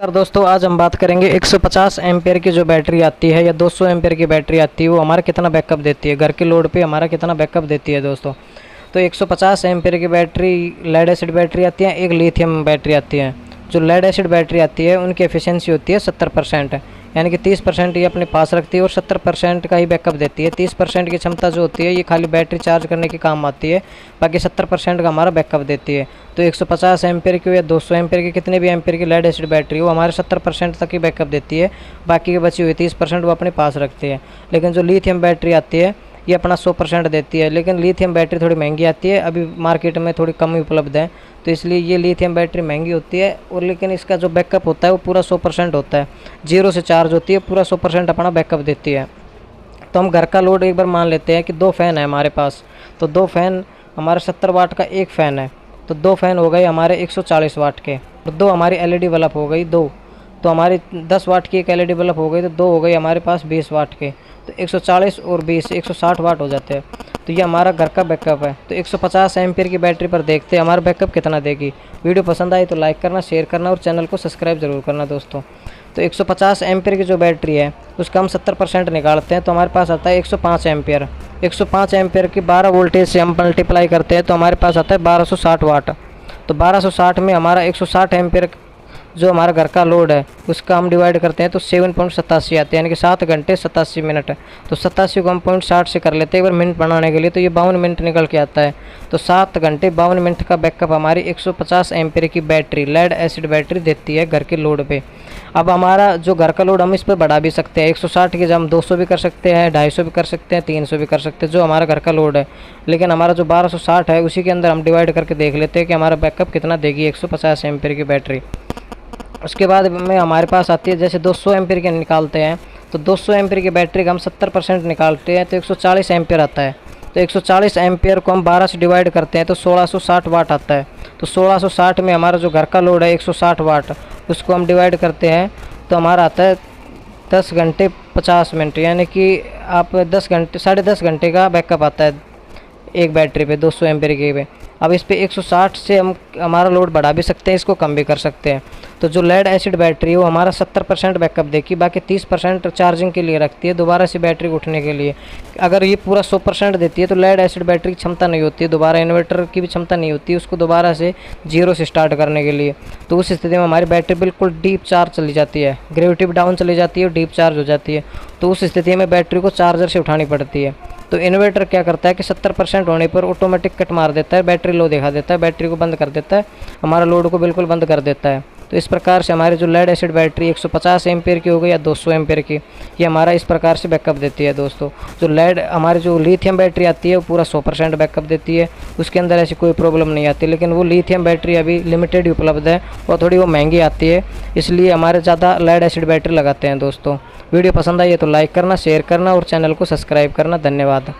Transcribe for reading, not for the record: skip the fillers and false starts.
नमस्कार दोस्तों, आज हम बात करेंगे 150 एम्पेयर की जो बैटरी आती है या 200 एम्पेयर की बैटरी आती है वो हमारा कितना बैकअप देती है, घर के लोड पे हमारा कितना बैकअप देती है दोस्तों। तो 150 एम्पेयर की बैटरी लेड एसिड बैटरी आती है, एक लिथियम बैटरी आती है। जो लेड एसिड बैटरी आती है उनकी एफिशिएंसी होती है 70%, यानी कि 30% ये अपने पास रखती है और 70% का ही बैकअप देती है। 30% की क्षमता जो होती है ये खाली बैटरी चार्ज करने के काम आती है, बाकी 70% का हमारा बैकअप देती है। तो 150 एम्पेयर की या 200 एम्पेयर की कितने भी एम्पेयर की लेड एसिड बैटरी हो हमारे 70% तक ही बैकअप देती है, बाकी की बची हुई 30% वो अपने पास रखती है। लेकिन जो लिथियम बैटरी आती है ये अपना 100% देती है, लेकिन लिथियम बैटरी थोड़ी महंगी आती है, अभी मार्केट में थोड़ी कम ही उपलब्ध है, तो इसलिए ये लिथियम बैटरी महंगी होती है। और लेकिन इसका जो बैकअप होता है वो पूरा 100% होता है, 0 से चार्ज होती है, पूरा 100% अपना बैकअप देती है। तो हम घर का लोड एक बार मान लेते हैं कि 2 फ़ैन है हमारे पास, तो 2 फ़ैन हमारे 70 वाट का एक फ़ैन है, तो 2 फ़ैन हो गए हमारे 140 वाट के, और 2 हमारी एलईडी बल्ब हो गई 2, तो हमारी 10 वाट की एक एलईडी बल्ब हो गई, तो 2 हो गई हमारे पास 20 वाट के, तो 140 और 20 160 वाट हो जाते हैं। तो ये हमारा घर का बैकअप है। तो 150 एम्पीयर की बैटरी पर देखते हैं हमारा बैकअप कितना देगी। वीडियो पसंद आई तो लाइक करना, शेयर करना और चैनल को सब्सक्राइब ज़रूर करना दोस्तों। तो 150 एम्पीयर की जो बैटरी है उसका हम 70% निकालते हैं, तो हमारे पास आता है 105 एम्पीयर। 105 एम्पीयर की 12 वोल्टेज से हम मल्टीप्लाई करते हैं तो हमारे पास आता है 1260 वाट। तो 1260 में हमारा 160 एम्पीयर जो हमारा घर का लोड है उसका हम डिवाइड करते हैं तो 7.87 आते हैं, यानी कि 7 घंटे 87 मिनट है। तो 87 को हम 0.60 से कर लेते हैं एक बार मिनट बनाने के लिए, तो ये 52 मिनट निकल के आता है। तो 7 घंटे 52 मिनट का बैकअप हमारी 150 एम्पीयर की बैटरी लेड एसिड बैटरी देती है घर के लोड पे। अब हमारा जो घर का लोड हम इस पर बढ़ा भी सकते हैं, 160 की जगह हम 200 भी कर सकते हैं, 250 भी कर सकते हैं, 300 भी कर सकते हैं, जो हमारा घर का लोड है। लेकिन हमारा जो 1260 है उसी के अंदर हम डिवाइड करके देख लेते हैं कि हमारा बैकअप कितना देगी 150 एम्पीयर की बैटरी। उसके बाद में हमारे पास आती है जैसे 200 एम्पीयर के निकालते हैं, तो 200 एम्पीयर की बैटरी का हम 70% निकालते हैं तो 140 एम्पीयर आता है। तो 140 एम्पीयर को हम 12 से डिवाइड करते हैं तो 1660 वाट आता है। तो 1660 में हमारा जो घर का लोड है 160 वाट, उसको हम डिवाइड करते हैं तो हमारा आता है 10 घंटे 50 मिनट, यानी कि आप 10 घंटे 10.5 घंटे का बैकअप आता है एक बैटरी पे 200 एम्पीयर की पे। अब इस पे 160 से हम हमारा लोड बढ़ा भी सकते हैं, इसको कम भी कर सकते हैं। तो जो लेड एसिड बैटरी है वो हमारा 70% बैकअप देगी, बाकी 30% चार्जिंग के लिए रखती है, दोबारा से बैटरी उठने के लिए। अगर ये पूरा 100% देती है तो लेड एसिड बैटरी की क्षमता नहीं होती है, दोबारा इन्वर्टर की भी क्षमता नहीं होती है उसको दोबारा से 0 से स्टार्ट करने के लिए। तो उस स्थिति में हमारी बैटरी बिल्कुल डीप चार्ज चली जाती है, ग्रेविटी डाउन चली जाती है और डीप चार्ज हो जाती है। तो उस स्थिति में बैटरी को चार्जर से उठानी पड़ती है। तो इन्वर्टर क्या करता है कि 70% होने पर ऑटोमेटिक कट मार देता है, बैटरी लो दिखा देता है, बैटरी को बंद कर देता है, हमारा लोड को बिल्कुल बंद कर देता है। तो इस प्रकार से हमारी जो लेड एसिड बैटरी 150 एम्पीयर की हो गई या 200 एम्पीयर की, ये हमारा इस प्रकार से बैकअप देती है दोस्तों। जो लेड हमारी जो लिथियम बैटरी आती है वो पूरा 100% बैकअप देती है, उसके अंदर ऐसी कोई प्रॉब्लम नहीं आती। लेकिन वो लिथियम बैटरी अभी लिमिटेड ही उपलब्ध है और थोड़ी वो महंगी आती है, इसलिए हमारे ज़्यादा लेड एसिड बैटरी लगाते हैं दोस्तों। वीडियो पसंद आई है तो लाइक करना, शेयर करना और चैनल को सब्सक्राइब करना। धन्यवाद।